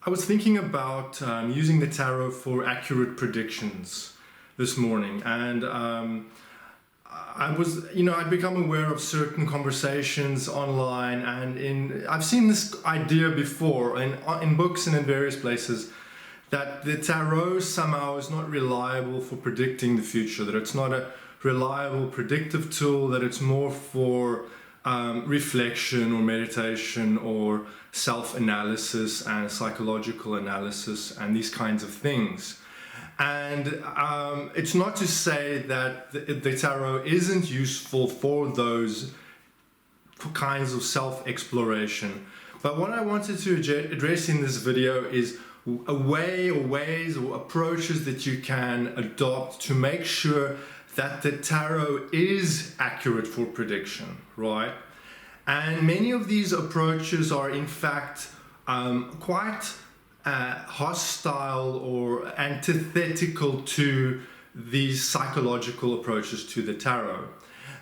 I was thinking about using the tarot for accurate predictions this morning, and I'd become aware of certain conversations online, and I've seen this idea before in books and in various places that the tarot somehow is not reliable for predicting the future, that it's not a reliable predictive tool, that it's more for reflection or meditation or self-analysis and psychological analysis and these kinds of things. And it's not to say that the tarot isn't useful for those kinds of self-exploration. But what I wanted to address in this video is a way or ways or approaches that you can adopt to make sure that the tarot is accurate for prediction, right? And many of these approaches are in fact quite hostile or antithetical to these psychological approaches to the tarot.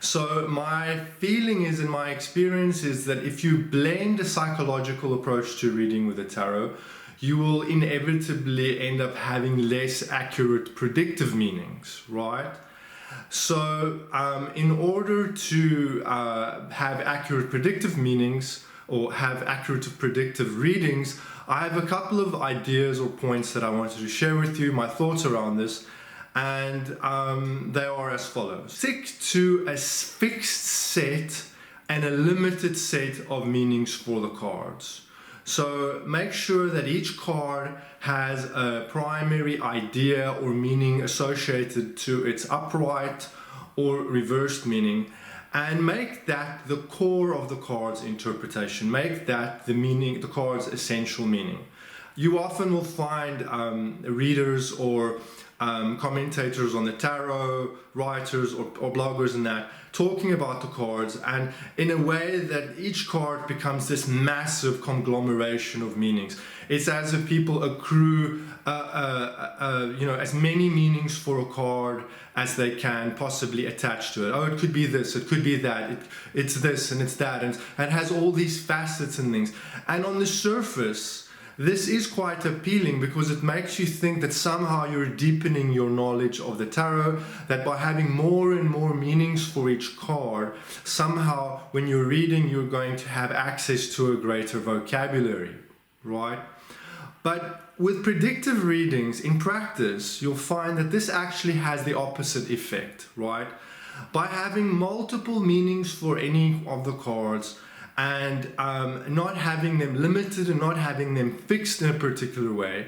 So my feeling is, in my experience, is that if you blend a psychological approach to reading with the tarot, you will inevitably end up having less accurate predictive meanings, right? So in order to have accurate predictive meanings or have accurate predictive readings, I have a couple of ideas or points that I wanted to share with you, my thoughts around this, and they are as follows. Stick to a fixed set and a limited set of meanings for the cards. So make sure that each card has a primary idea or meaning associated to its upright or reversed meaning, and make that the core of the card's interpretation. Make that the card's essential meaning. You often will find readers or commentators on the tarot, writers or bloggers and that, talking about the cards, and in a way that each card becomes this massive conglomeration of meanings. It's as if people accrue as many meanings for a card as they can possibly attach to it. Oh, it could be this, it could be that, it's this and it's that, and it has all these facets and things. And on the surface, this is quite appealing because it makes you think that somehow you're deepening your knowledge of the tarot, that by having more and more meanings for each card, somehow when you're reading, you're going to have access to a greater vocabulary, right? But with predictive readings, in practice, you'll find that this actually has the opposite effect, right? By having multiple meanings for any of the cards, and not having them limited and not having them fixed in a particular way,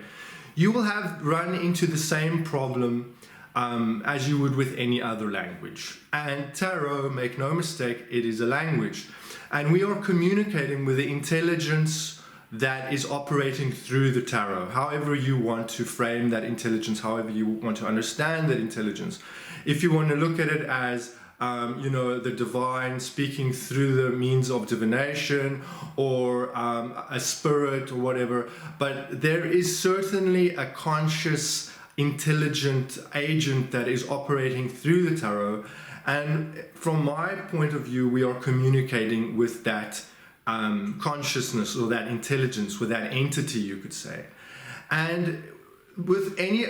you will have run into the same problem as you would with any other language. And tarot, make no mistake, it is a language. And we are communicating with the intelligence that is operating through the tarot, however you want to frame that intelligence, however you want to understand that intelligence. If you want to look at it as the divine speaking through the means of divination, or a spirit or whatever, but there is certainly a conscious, intelligent agent that is operating through the tarot, and from my point of view, we are communicating with that consciousness or that intelligence, with that entity, you could say. And with any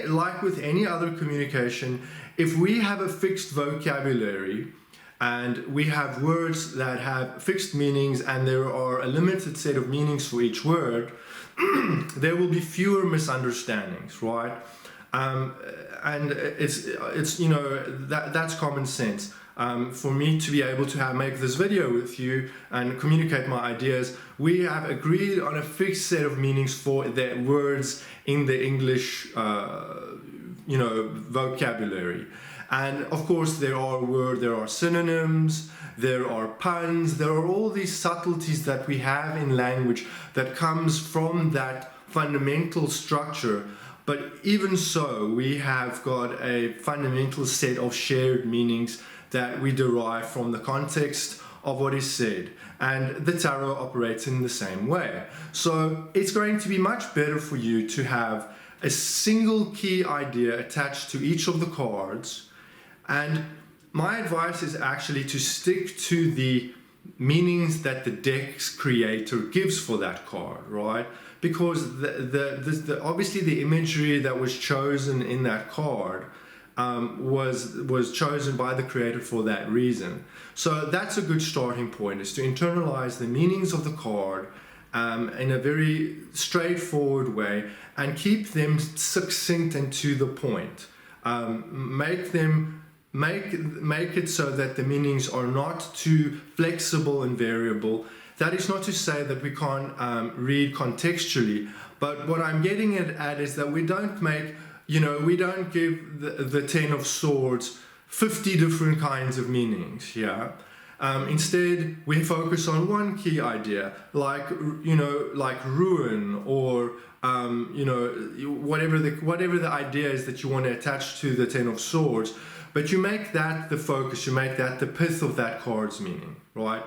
other communication, if we have a fixed vocabulary and we have words that have fixed meanings and there are a limited set of meanings for each word, there will be fewer misunderstandings, right? And that's common sense. For me to be able to make this video with you and communicate my ideas, we have agreed on a fixed set of meanings for the words in the English vocabulary. And of course there are synonyms, there are puns, there are all these subtleties that we have in language that comes from that fundamental structure. But even so, we have got a fundamental set of shared meanings that we derive from the context of what is said. And the tarot operates in the same way. So it's going to be much better for you to have a single key idea attached to each of the cards. And my advice is actually to stick to the meanings that the deck's creator gives for that card, right? because obviously the imagery that was chosen in that card was chosen by the creator for that reason. So that's a good starting point, is to internalize the meanings of the card in a very straightforward way and keep them succinct and to the point. Make it so that the meanings are not too flexible and variable. That is not to say that we can't read contextually, but what I'm getting at is that we don't make, we don't give the Ten of Swords 50 different kinds of meanings, yeah? Instead, we focus on one key idea, like ruin, or whatever the idea is that you want to attach to the Ten of Swords, but you make that the focus, you make that the pith of that card's meaning, right?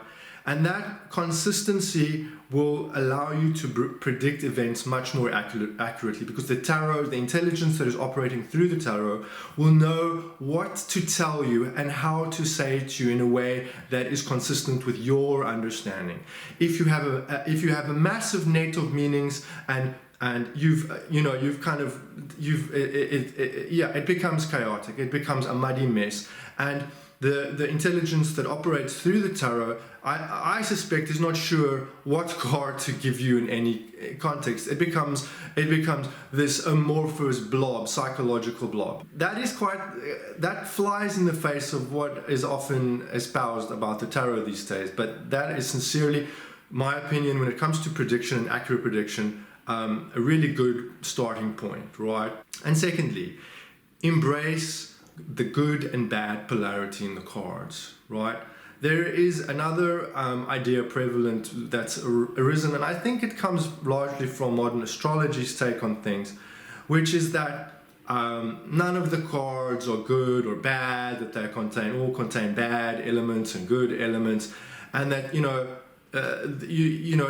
And that consistency will allow you to predict events much more accurately, because the tarot, the intelligence that is operating through the tarot, will know what to tell you and how to say it to you in a way that is consistent with your understanding. If you have a massive net of meanings and it becomes chaotic, it becomes a muddy mess, and the intelligence that operates through the tarot, I suspect, is not sure what card to give you in any context. It becomes this amorphous blob, psychological blob. That flies in the face of what is often espoused about the tarot these days. But that is sincerely my opinion when it comes to prediction and accurate prediction. A really good starting point, right? And secondly, embrace the good and bad polarity in the cards, right? There is another idea prevalent that's arisen, and I think it comes largely from modern astrology's take on things, which is that none of the cards are good or bad, that they all contain bad elements and good elements, and that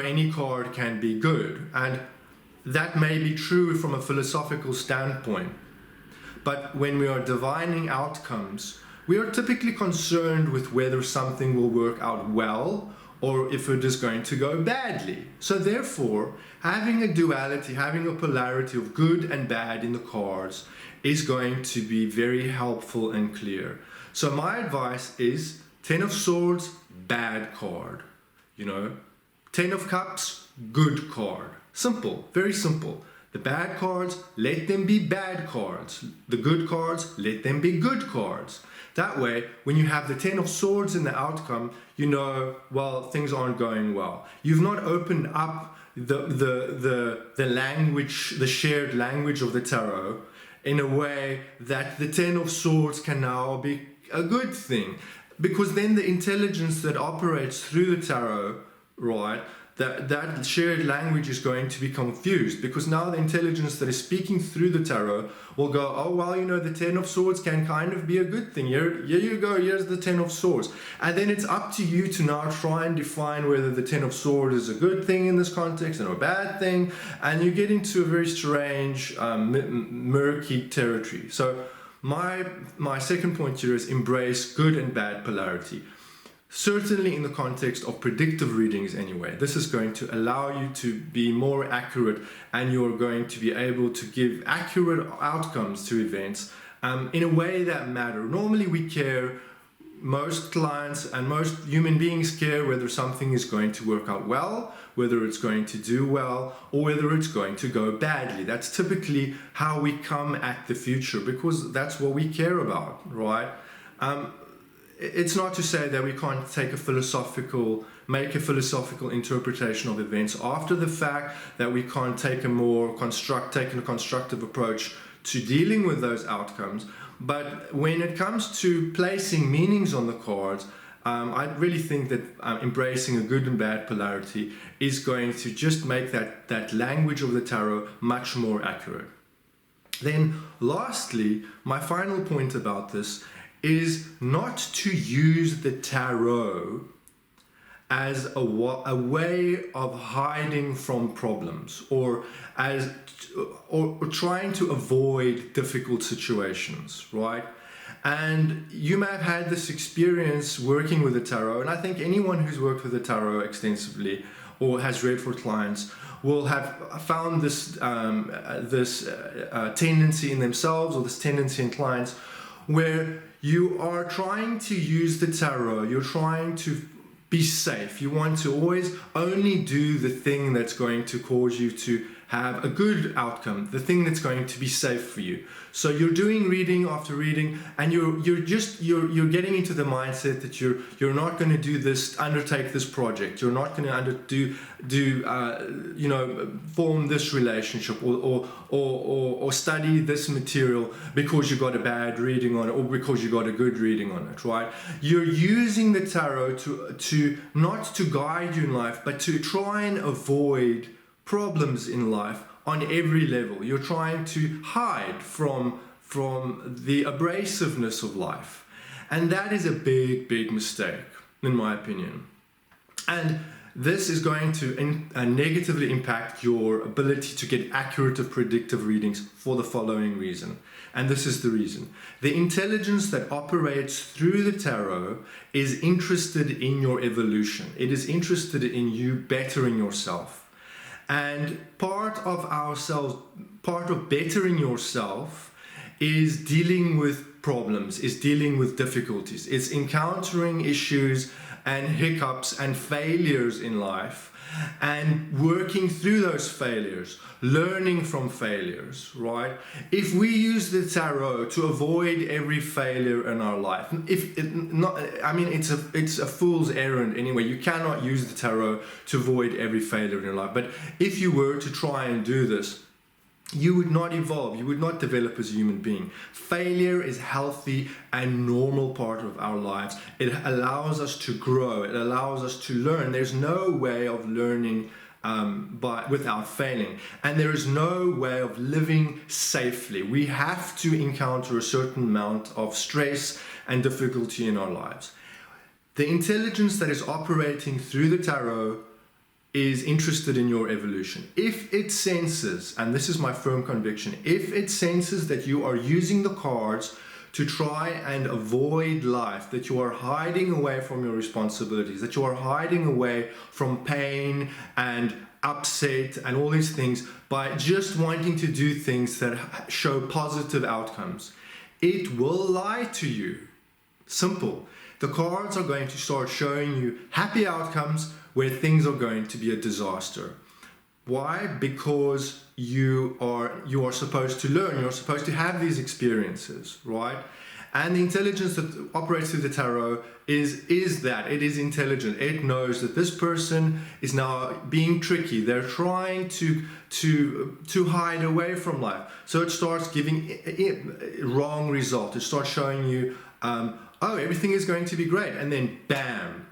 any card can be good. And that may be true from a philosophical standpoint. But when we are divining outcomes, we are typically concerned with whether something will work out well or if it is going to go badly. So therefore, having a duality, having a polarity of good and bad in the cards is going to be very helpful and clear. So my advice is Ten of Swords, bad card. Ten of Cups, good card. Simple, very simple. The bad cards, let them be bad cards. The good cards, let them be good cards. That way, when you have the Ten of Swords in the outcome, things aren't going well. You've not opened up the language, the shared language of the tarot, in a way that the Ten of Swords can now be a good thing. Because then the intelligence that operates through the tarot, right, that shared language is going to be confused, because now the intelligence that is speaking through the tarot will go, the Ten of Swords can kind of be a good thing. Here you go, here's the Ten of Swords. And then it's up to you to now try and define whether the Ten of Swords is a good thing in this context and a bad thing. And you get into a very strange, murky territory. So my second point here is embrace good and bad polarity. Certainly in the context of predictive readings anyway. This is going to allow you to be more accurate, and you're going to be able to give accurate outcomes to events in a way that matter. Normally we care, most clients and most human beings care whether something is going to work out well, whether it's going to do well, or whether it's going to go badly. That's typically how we come at the future, because that's what we care about, right? It's not to say that we can't make a philosophical interpretation of events after the fact, that we can't take a constructive approach to dealing with those outcomes. But when it comes to placing meanings on the cards, I really think that embracing a good and bad polarity is going to just make that language of the tarot much more accurate. Then lastly, my final point about this is not to use the tarot as a way of hiding from problems, or trying to avoid difficult situations, right? And you may have had this experience working with the tarot, and I think anyone who's worked with the tarot extensively or has read for clients will have found this tendency in themselves, or this tendency in clients, where you are trying to use the tarot, you're trying to be safe. You want to always only do the thing that's going to cause you to have a good outcome, the thing that's going to be safe for you. So you're doing reading after reading, and you're getting into the mindset that you're not going to undertake this project. You're not going to form this relationship or study this material because you got a bad reading on it or because you got a good reading on it, right? You're using the tarot to not to guide you in life, but to try and avoid problems in life on every level. You're trying to hide from the abrasiveness of life, and that is a big mistake, in my opinion. And this is going to negatively impact your ability to get accurate or predictive readings for the following reason. And this is the reason. The intelligence that operates through the tarot is interested in your evolution. It is interested in you bettering yourself. And part of bettering yourself is dealing with problems, is dealing with difficulties, it's encountering issues and hiccups and failures in life and working through those failures, learning from failures, right? If we use the tarot to avoid every failure in our life, it's a fool's errand anyway. You cannot use the tarot to avoid every failure in your life. But if you were to try and do this, you would not evolve, you would not develop as a human being. Failure is healthy and normal part of our lives. It allows us to grow, it allows us to learn. There's no way of learning without failing, and there is no way of living safely. We have to encounter a certain amount of stress and difficulty in our lives. The intelligence that is operating through the tarot is interested in your evolution. If it senses, and this is my firm conviction, if it senses that you are using the cards to try and avoid life, that you are hiding away from your responsibilities, that you are hiding away from pain and upset and all these things by just wanting to do things that show positive outcomes, it will lie to you. Simple. The cards are going to start showing you happy outcomes where things are going to be a disaster. Why? Because you are supposed to learn, you're supposed to have these experiences, right? And the intelligence that operates through the tarot is that it is intelligent. It knows that this person is now being tricky. They're trying to hide away from life. So it starts giving wrong result. It starts showing you, everything is going to be great, and then bam,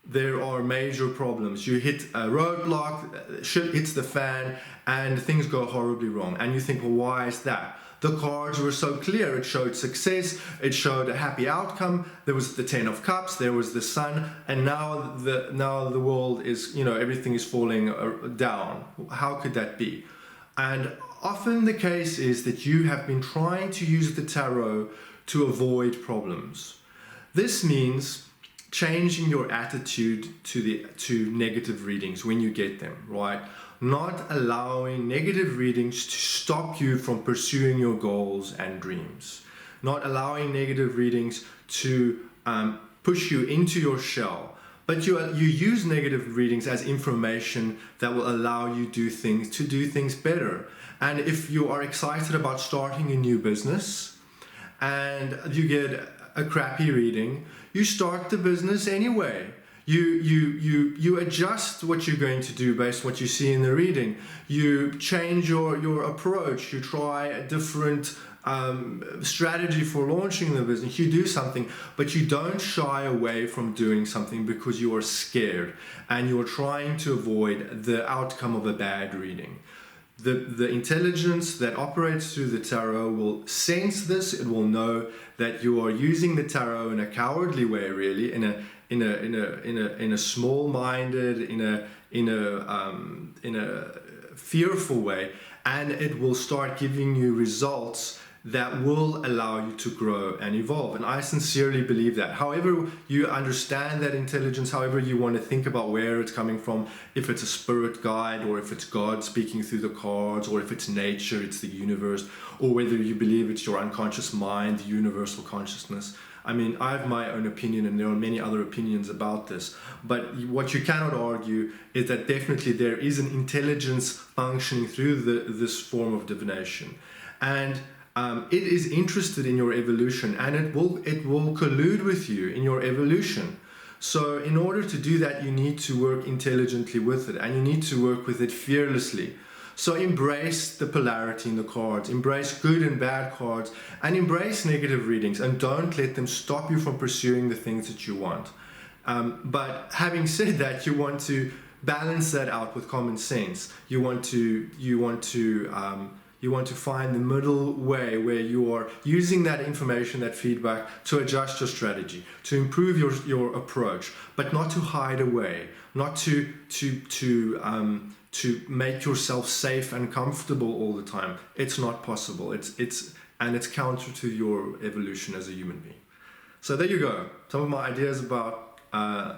there are major problems. You hit a roadblock, shit hits the fan, and things go horribly wrong. And you think, well, why is that? The cards were so clear. It showed success, it showed a happy outcome. There was the 10 of Cups, there was the Sun, and now the world is, everything is falling down. How could that be? And often the case is that you have been trying to use the tarot to avoid problems. This means changing your attitude to negative readings when you get them, right? Not allowing negative readings to stop you from pursuing your goals and dreams. Not allowing negative readings to push you into your shell. But you use negative readings as information that will allow you to do things better. And if you are excited about starting a new business and you get a crappy reading, you start the business anyway. You adjust what you're going to do based on what you see in the reading. You change your approach. You try a different strategy for launching the business. You do something, but you don't shy away from doing something because you are scared and you're trying to avoid the outcome of a bad reading. The intelligence that operates through the tarot will sense this. It will know that you are using the tarot in a cowardly way, really, in a small-minded, in a fearful way, and it will start giving you results that will allow you to grow and evolve. And I sincerely believe that. However you understand that intelligence, however you want to think about where it's coming from, if it's a spirit guide, or if it's God speaking through the cards, or if it's nature, it's the universe, or whether you believe it's your unconscious mind, the universal consciousness. I mean, I have my own opinion, and there are many other opinions about this. But what you cannot argue is that definitely there is an intelligence functioning through this form of divination. And it is interested in your evolution, and it will collude with you in your evolution. So in order to do that, you need to work intelligently with it, and you need to work with it fearlessly. So embrace the polarity in the cards, embrace good and bad cards, and embrace negative readings, and don't let them stop you from pursuing the things that you want. But having said that, you want to balance that out with common sense. You want to find the middle way where you are using that information, that feedback, to adjust your strategy, to improve your approach, but not to hide away, not to make yourself safe and comfortable all the time. It's not possible. It's counter to your evolution as a human being. So there you go. Some of my ideas about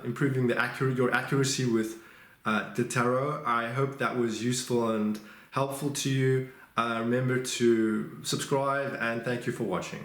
improving your accuracy with the tarot. I hope that was useful and helpful to you. Remember to subscribe, and thank you for watching.